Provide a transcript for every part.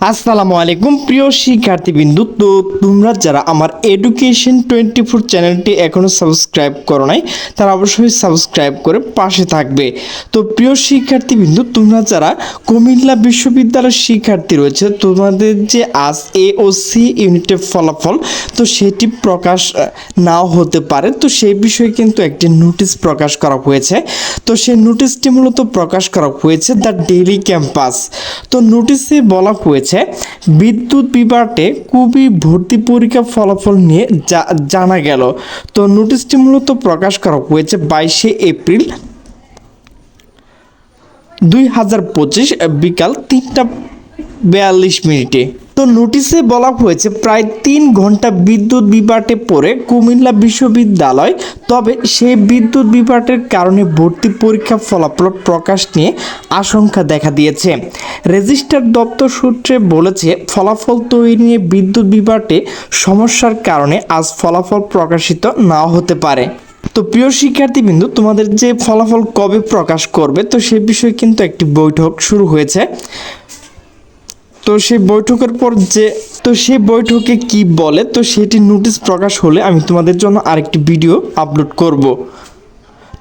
আসসালামু আলাইকুম প্রিয় শিক্ষার্থীবৃন্দ। তো তোমরা যারা আমার এডুকেশন 24 চ্যানেলটি এখনও সাবস্ক্রাইব করো নাই তারা অবশ্যই সাবস্ক্রাইব করে পাশে থাকবে। তো প্রিয় শিক্ষার্থীবৃন্দ, তোমরা যারা কুমিল্লা বিশ্ববিদ্যালয়ের শিক্ষার্থী রয়েছে, তোমাদের যে আজ এ ও সি ইউনিটের ফলাফল তো সেটি প্রকাশ নাও হতে পারে। তো সেই বিষয়ে কিন্তু একটি নোটিশ প্রকাশ করা হয়েছে। তো সেই নোটিশটি মূলত প্রকাশ করা হয়েছে দ্য ডেইলি ক্যাম্পাস। তো নোটিশে বলা হয়েছে বিদ্যুৎ বিভাগে কুবি ভর্তি পরীক্ষা ফলাফল নিয়ে জানা গেল। তো নোটিশটি মূলত প্রকাশ করা হয়েছে 22 এপ্রিল 2025 বিকাল 3:42। তো নোটিশে বলা হয়েছে প্রায় 3 ঘন্টা বিদ্যুৎ বিভ্রাটে পড়ে কুমিল্লা বিশ্ববিদ্যালয়। তবে সেই বিদ্যুৎ বিভ্রাটের কারণে ভর্তি পরীক্ষা ফলাফল প্রকাশ নিয়ে আশঙ্কা দেখা দিয়েছে। রেজিস্ট্রার দপ্তর সূত্রে বলেছে ফলাফল তৈরি নিয়ে বিদ্যুৎ বিভ্রাটে সমস্যার কারণে আজ ফলাফল প্রকাশিত নাও হতে পারে। তো প্রিয় শিক্ষার্থীবৃন্দ, তোমাদের যে ফলাফল কবে প্রকাশ করবে তো সে বিষয়ে কিন্তু একটি বৈঠক শুরু হয়েছে। তো সেই বৈঠকের পর সেই বৈঠকে কি বলে তো সেটি নোটিশ প্রকাশ হলে আমি তোমাদের জন্য আরেকটি ভিডিও আপলোড করব।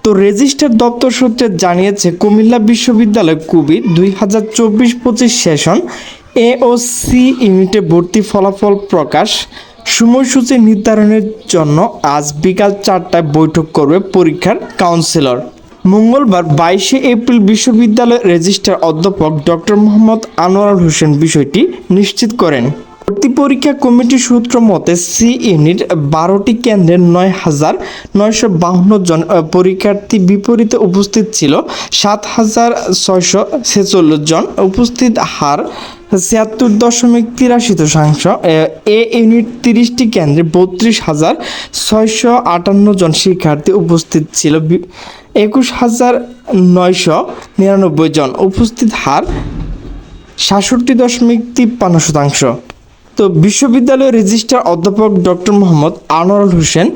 তো রেজিস্ট্রার দপ্তর সূত্রে জানিয়েছে কুমিল্লা বিশ্ববিদ্যালয় কুবি 2024-25 সেশন এ ও সি ইউনিটে ভর্তি ফলাফল প্রকাশ সময়সূচি নির্ধারণের জন্য আজ বিকাল 4টায় বৈঠক করবে পরীক্ষার কাউন্সিলর। মঙ্গলবার 22 এপ্রিল বিশ্ববিদ্যালয়ের রেজিস্ট্রার অধ্যাপক ডক্টর মোহাম্মদ আনোয়ারুল হোসেন বিষয়টি নিশ্চিত করেন। ভর্তি পরীক্ষা কমিটির সূত্র মতে সি ইউনিট 12টি কেন্দ্রের 9,952 জন পরীক্ষার্থী বিপরীতে উপস্থিত ছিল 7,646 জন। উপস্থিত হার 76.83%। এ ইউনিট 30টি কেন্দ্রে 32,658 জন শিক্ষার্থী উপস্থিত ছিল 21,999 জন। উপস্থিত হার 67.53%। তো বিশ্ববিদ্যালয়ের রেজিস্ট্রার অধ্যাপক ডক্টর মোহাম্মদ আনোয়ারুল হোসেন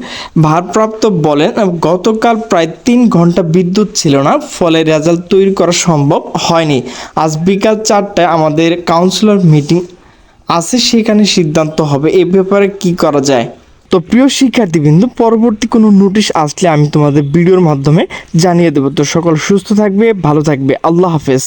ভারপ্রাপ্ত বলেন, গতকাল প্রায় 3 ঘন্টা বিদ্যুৎ ছিল না, ফলে রেজাল্ট তৈরি করা সম্ভব হয়নি। আজ বিকাল 4টায় আমাদের কাউন্সিলর মিটিং আছে, সেখানে সিদ্ধান্ত হবে এ ব্যাপারে কি করা যায়। তো প্রিয় শিক্ষার্থীবৃন্দ, পরবর্তী কোনো নোটিশ আসলে আমি তোমাদের ভিডিওর মাধ্যমে জানিয়ে দেবো। তো সকল সুস্থ থাকবে, ভালো থাকবে, আল্লাহ হাফেজ।